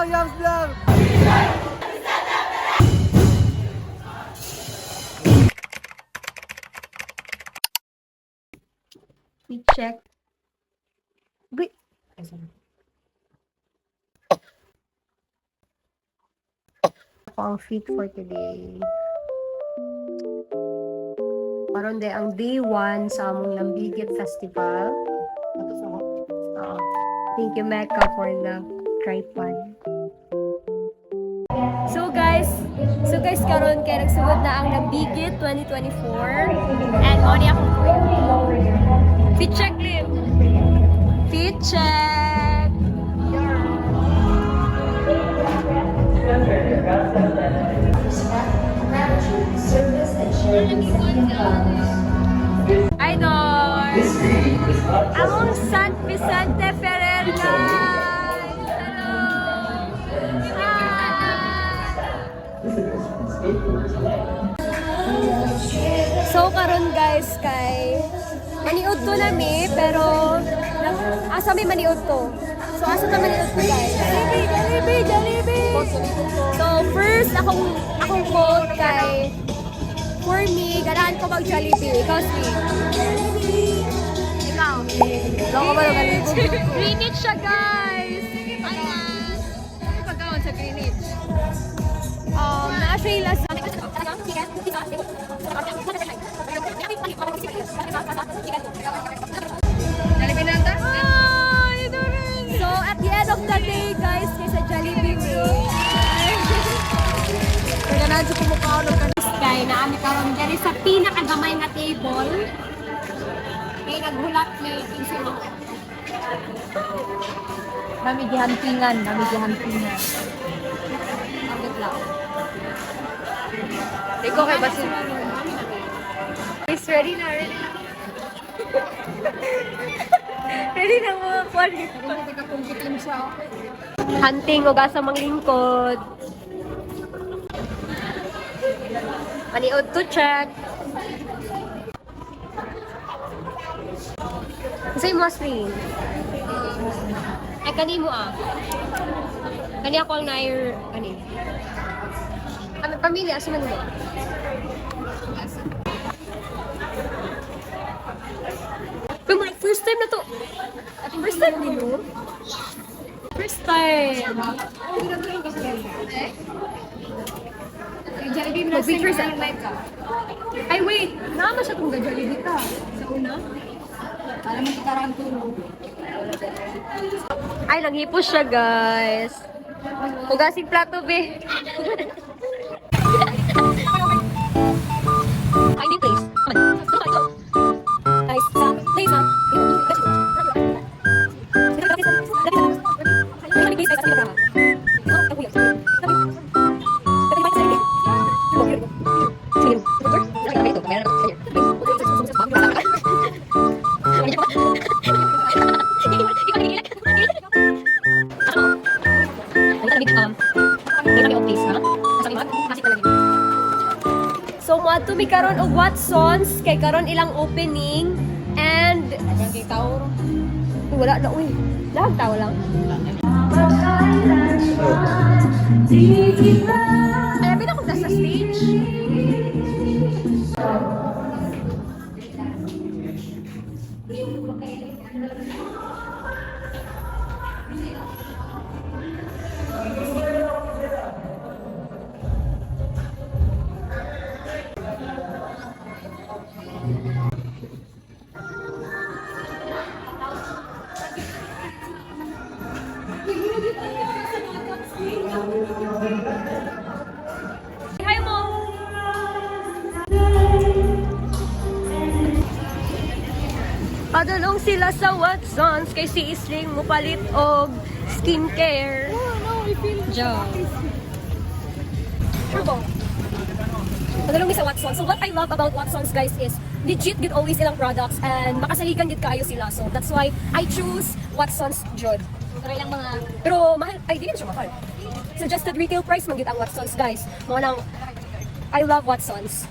Yams lang! We check. Wait. Ako ang fit for today. Karon day ang day 1 sa among Lambigit Festival. Thank you, Mecca, for the tripod. So guys, karon kay nagsugod na ang Lambigit 2024 and mo ni akong fit check lim. Fit check. Idol! Among San Vicente Ferrer, guys! Hello! So karon guys kay maniud to nami pero asa may maniud to. So asa ta maniud to guys? Jollibee! So first akong quote kay for me, ganahan ko mag Jollibee. Ikaw, Sweet. Ikaw. Loko ba naman ito? Greenwich siya, guys! Ayan. Ano pagkaon sa Greenwich? Actually, last... Jollibee na ata? So, at the end of the day, guys, kaysa Jollibee me. Ganahan sa kumukha ng kay na ami karon diri sa pinakagamay nga table kay naghulat ni Insino. Nami gihampingan. Abot lang. Iko kay basin. Is ready na. Ready na mo for kompetensya. Hunting og asa mang lingkod. Maniod to check. Say mo screen. Ay kani mo Kani ako ang nair kani. Kami pamilya asa man mo? Pero first time na to. First time din mo? First time. Jollibee mo na pictures ang live ka. Ay wait, naman siya kung Jollibee ka. Sa una? Alam mo kitarang tulog. Ay, nanghipos siya guys. Hugasing plato be. Ay, di place. Nice. Place So, mga tumi karon og Watsons kay karon ilang opening and wala na uy. Lahat tao lang. Alam mo na kung nasa stage. Hi mo. Padulong sila sa Watsons kay si Isling mupalit og skincare. No, I feel Sure ba? Padulong mi sa Watsons. So what I love about Watsons guys is legit good always ilang products and makasaligan gid kaayo sila. So that's why I choose Watsons jud. Pero mahal, ay di siya mahal. Suggested retail price man gid ang Watsons guys. Mo nang I love Watsons.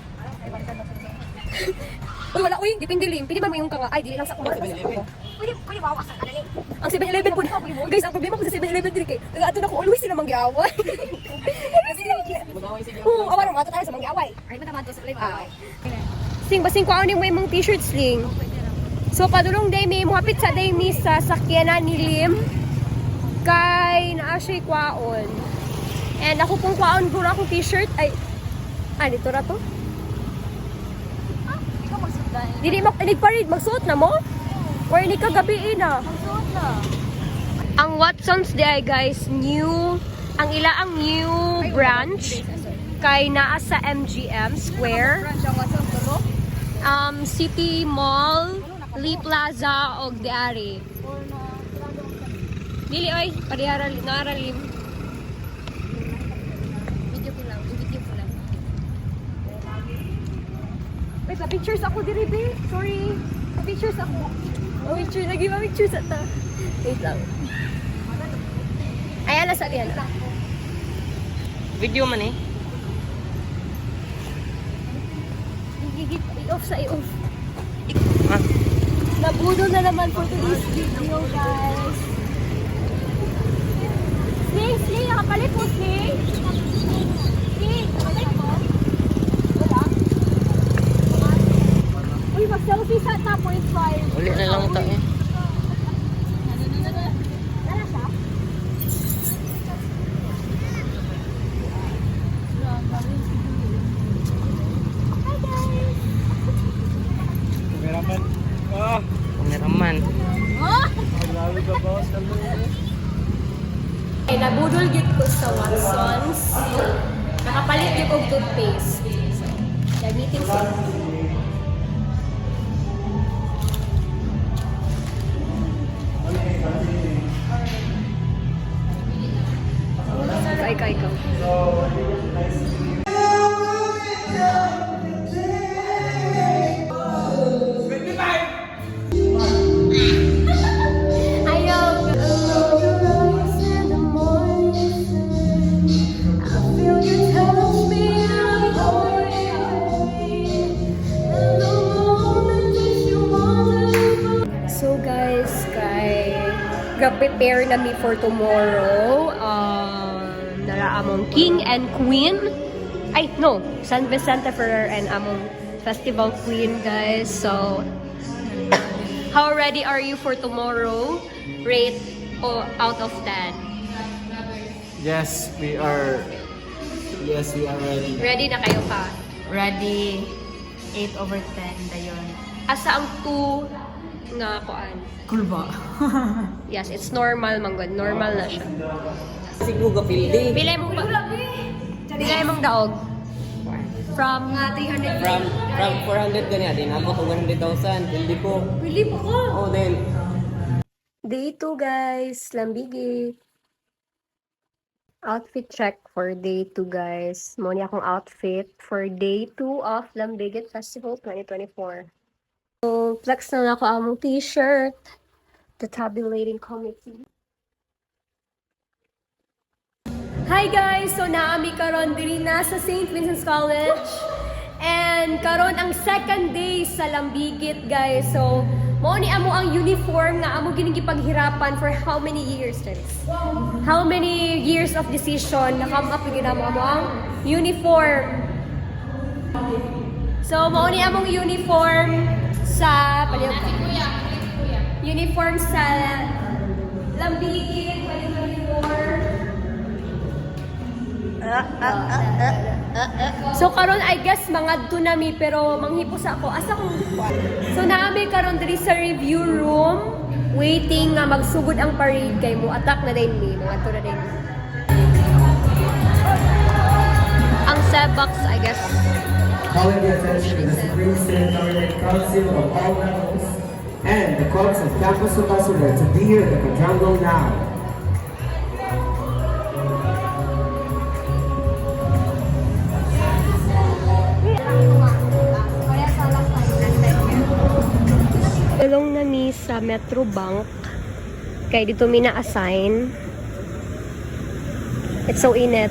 Uy, wala, uy, dipindi lim. Pwede ba mo yung kanga? Ay, di lang sa kumara. Pwede wawasan ka na rin. Ang mag 7-Eleven po na. Guys, ang problema ko sa 7-Eleven din kay ato na ko always sila mangyaway. Oo, awan mo ato tayo sa mangyaway. Ay mataman to sa live. Sing basing ko ani mo imong t-shirt sling. So padulong day mi mo hapit sa day mi sa sakyanan ni Lim kay naa siya kwaon. And ako pong kwaon guro akong t-shirt ay dito ra to. Ikaw magsuot Dili nagparid magsuot na mo? Or ni kagabi na? Magsuot na. Ang Watsons day guys, ang ilaang new branch kay naa sa MGM Square. Branch ang Watsons tulo. City Mall, Lee Plaza og Diari. Or na Dili oy, parihara naralim. video ko lang. Wait, pa-pictures ako diri, be. Sorry. Pa-pictures ako. Picture, lagi pa-pictures ata. Wait lang. Ayan na sabihan na. Video man eh. I-off sa i-off. Ah, Nabudol na naman for today's video, guys. Sling, nakapalit mo, Sling. Sling, nakapalit mo. Wala. Uy, mag-selfie sa top 0.5. uli na lang tayo. Wala siya? Hi, guys. Kameraman. Ah, Kameraman. grabe ka boss. Eh, nabudol gid ko sa Watsons. Nakapalit gid og toothpaste. So, gamitin ko. Ikaw. So guys, prepare na me for tomorrow. Nara among King and Queen. Ay, no. San Vicente Ferrer and among Festival Queen, guys. So, how ready are you for tomorrow? Rate out of 10. Yes, we are ready. Ready na kayo ka? Ready. 8/10 dayon. Asa ang 2 nga kuan? Kulba. Yes, it's normal, manggod. Normal na siya. Siguro ka pildi. Bilay mong daog. From 300. From 400 ganyan, din ako to 100,000. Pildi ko. Really po ko? Oh, then. Day 2 guys, Lambigi. Outfit check for day 2 guys. Muna akong outfit for day 2 of Lambigit Festival 2024. So, flex na ako among t-shirt. The tabulating committee. Hi guys! So, naami karon diri na sa St. Vincent's College. And karon ang second day sa Lambigit guys. So, mao ni amo ang uniform nga amo ginigipaghirapan for how many years, Travis? How many years of decision na come up gyud amo ang uniform. So, mao ni among uniform sa uniform sa Lambigit 2024. So karon I guess mga dunami pero manghipos ako asa kong so naami karon diri sa review room waiting nga magsugod ang parade kay mo attack na din mi mga to na din ang Sebax I guess Calling the attention of the Supreme State Government Council of all levels and the courts of Campus Ambassador to be here at the Quadrangle now. Tulong nami sa Metro Bank kay dito mi na-assign. It's so init.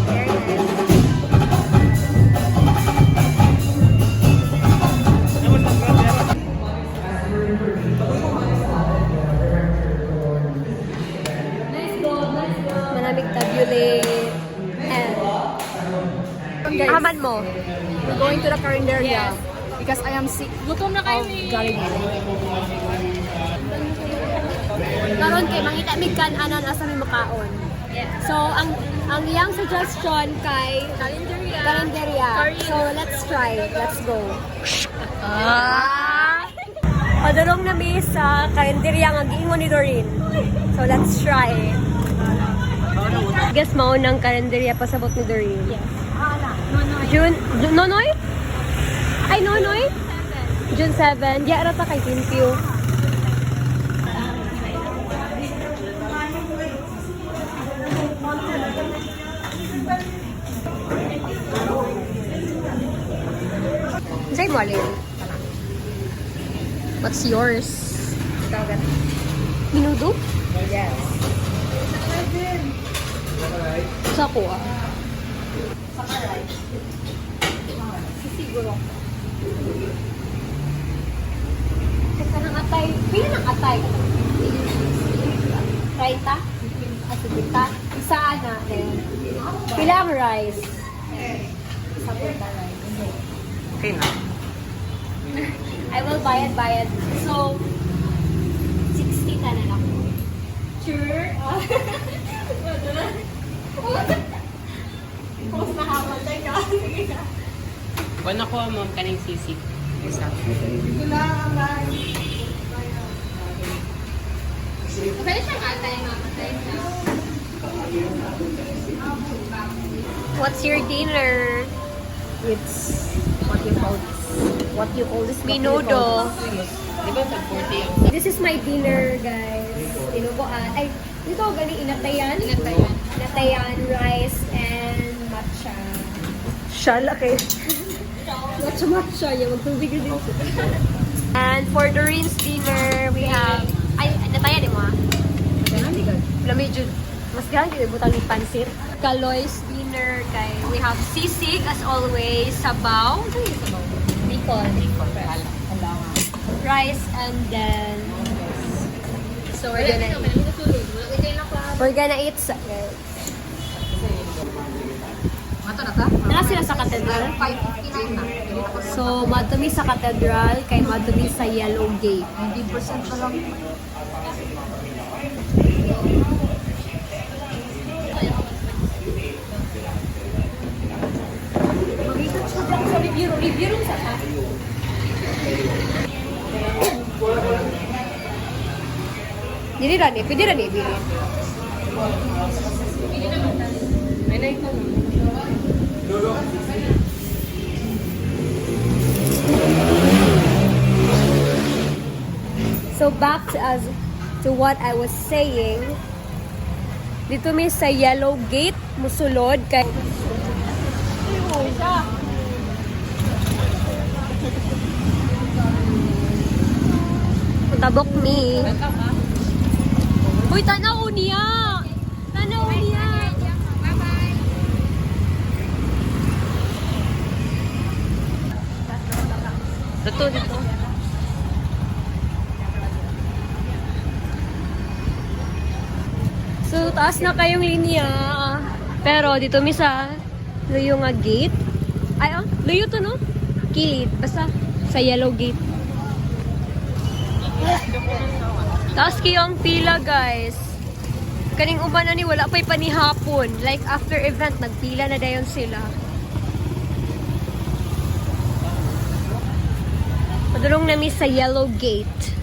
Very nice. guys. Aman mo. We're going to the Carinderia. Because I am sick. Gutom na kayo of Jollibee. Karon kay mangita mig kan-anan asa may makaon. So ang iyang suggestion kay Carinderia. So let's try. Let's go. Padulong na mi sa Carinderia nga giingon ni Doreen. So let's try. Guess maunang Carinderia pasabot ni Doreen. Yes. June Nonoy? Ay, Nonoy? June 7. Di arata kay Timpio. Say mo, Alin. What's yours? Minudo? Yes. Sa ko ah. Siguro. Kasi nang atay. Pila ng atay? 30? At 50? Isa na. Pila ang rice? Isa punta rice. Okay na. I will bayad. So, 60 na lang. Sure? Post na hapon tayo. Kung ako ma'am kaning sisig. Isa. Pwede siyang atay, mamatay siya. What's your dinner? It's what you call this? Minudo. Di ba sa 40 ang This is my dinner, guys. Tinuguan. Ay, dito gani inatayan. Inatayan, rice, and matcha. Shala kay. Matcha. Yung magtubig din. And for Doreen's dinner, we have... Ay, natayan mo ah. Lamig mas gano'n yung butang yung pansit. Kaloy's dinner, kay we have sisig as always, sabaw. Ano yung sabaw? Bicol. Rice and then... So we're gonna eat sa... Nala sila sa cathedral. So, madumi sa cathedral, kay madumi sa Yellow Gate. 90% pa lang. Sa review room sa ha? Dili ra ni, pwede ra ni bili. So back to what I was saying. Dito mi sa Yellow Gate, musulod kay Tabok mi. Uy, tanaw niya. Tanaw niya. Bye-bye. Dito. So, taas na kayong linya. Pero, dito mi sa luyo nga gate. Ay, luyo to, no? Kilid. Basta, sa Yellow Gate. Taas kayong pila, guys. Kaning uban na ni, wala pa'y panihapon. Like, after event, nagpila na dayon sila. Padulong namin sa Yellow Gate.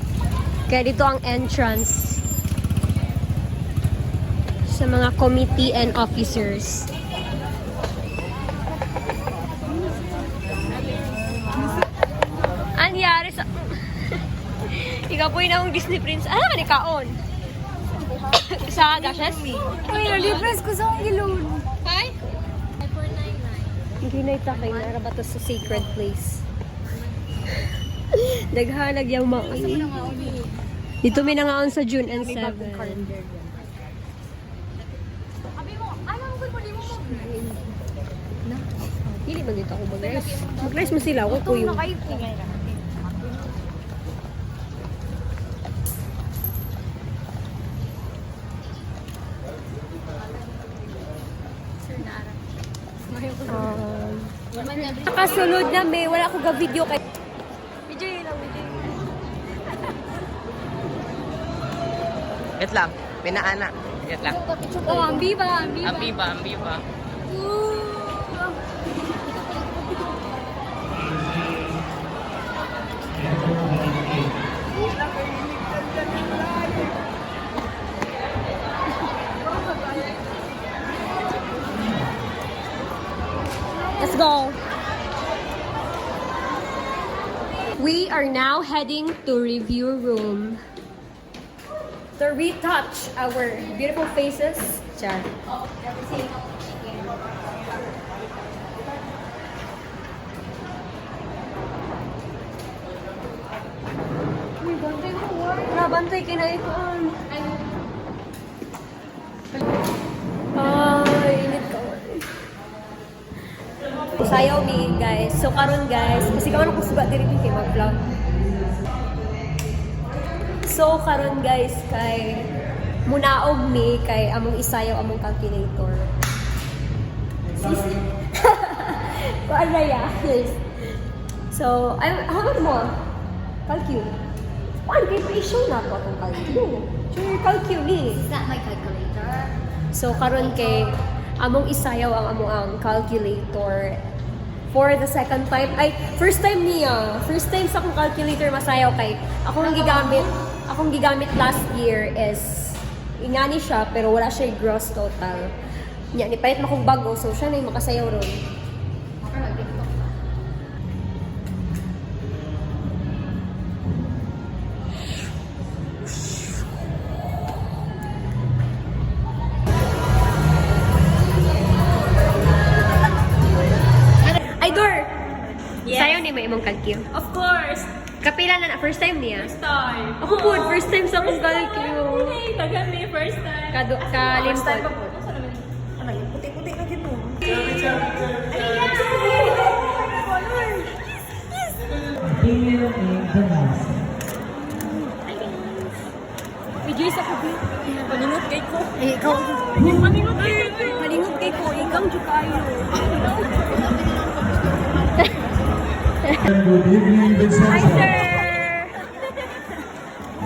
Kaya dito ang entrance sa mga committee and officers. Anyari sa... Ikaw po yun akong Disney Prince. Ano ka ni Kaon? Sa Dashes? Uy, nalipres ko sa akong gilon. Hi? 499. Hindi na itakay na. Ara ba to sa sacred place? Daghanag yung maoy. Dito may nangaon sa June and 7. Hindi ba dito ako mag-rice? Mag-rice mo sila. Huwag ko yung... Nakasunod na may, wala akong ga-video kay... Video lang, video. Wait lang. Pinaana. Wait lang. Oh, ang biba, ang biba. Ambiba, ambiba. Let's go. We are now heading to review room to retouch our beautiful faces. Char. Nabantay kinaikuan. Ay, init ka. Sayaw mi guys. So karon guys, kasi karon ko suga diri kay mag-vlog. So karon guys kay munaog mi kay among isayaw among calculator. Sis. Kuan na ya. Yes. So, how mo? Calcu. Kuan kay pa-show na ko atong calcu. Sure, calcu ni. Is that my calculator? So karon kay among isayaw ang among calculator for the second time. Ay, first time niya. First time sa akong calculator masayaw kay akong gigamit last year is ingani siya pero wala siya gross total. Nya ni pahit makong bago so siya na yung makasayaw ron. Idor! Yes. Sayaw ni may imong kalkyo. Of course. Kapila na first time niya? First time. Ako po, first time sa akong kalkyo. Hey, tagan me first time. Kalimpot. First time pa po. Ano yun? Puti-puti na gito. Rejoice ako din. Paningot kay ko. Eh, ikaw. Paningot kay ko. Malingot kay ko, ikaw dyan kayo. Good evening, Hi, Vincenzo. sir!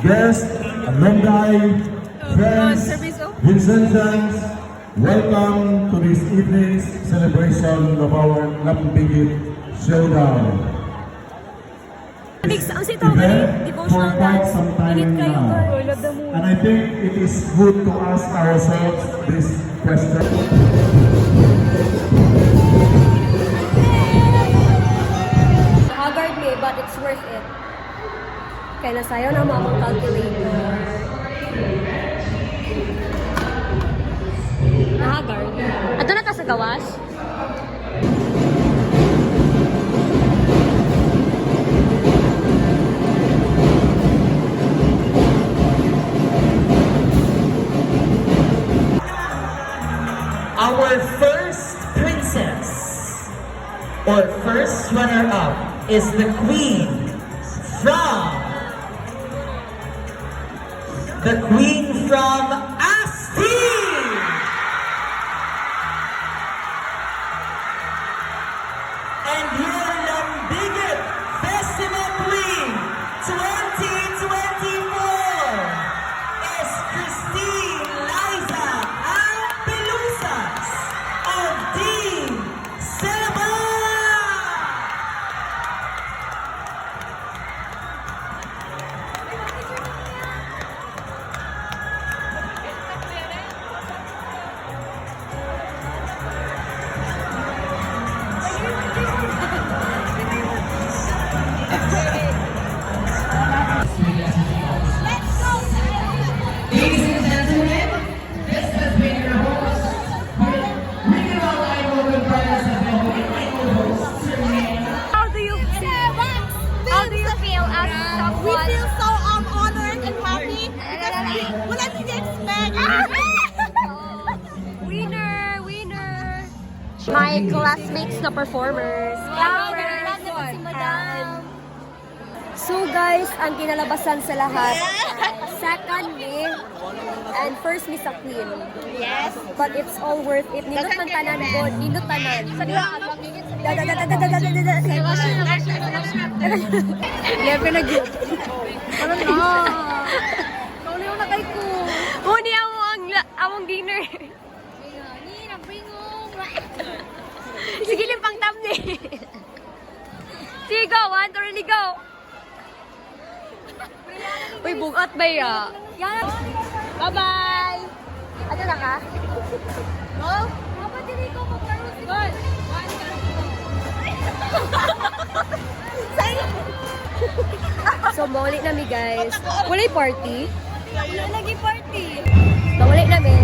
Guests, alumni, friends, Vincentians, welcome to this evening's celebration of our Lapambigit Showdown. Mix, ang sitaw ba Event for devotional quite dance. some time Init kayo, now. girl. Love the moon. And I think it is good to ask ourselves this question. Haggard me, but it's worth it. Kaya nasayaw na mga calculator. Haggard. Ato na ta sa gawas? Our first princess, or first runner-up, is the queen from Asti! And your Lambigit Festival Queen 2024 is Christine Liza Ampelusas of Team Selma! Ladies and gentlemen, this has been your host, Regional Idol Comprised of the Idol host, How do you feel? How do you feel as someone? We feel so honored and happy because we didn't expect. Winner! Winner! My classmates na performers. So guys, ang kinalabasan sa lahat, second me, and first me sa Queen. Yes. But it's all worth it. Nindot ng tanan ko, nindot tanan. Sa diwa, Lepe na gyud. Ano na? Kauliw na kay ko. Uni among dinner. Ni nabringong. Sige lang pang thumbnail. Sige, go. 1, 2, really go. Uy, bugat ba ya? Yan. Bye-bye. Ano na ka? Go. Kapatid ko magkaroon. Good. So, maulit nami guys. Walay party? Wala lagi party. Maulit nami.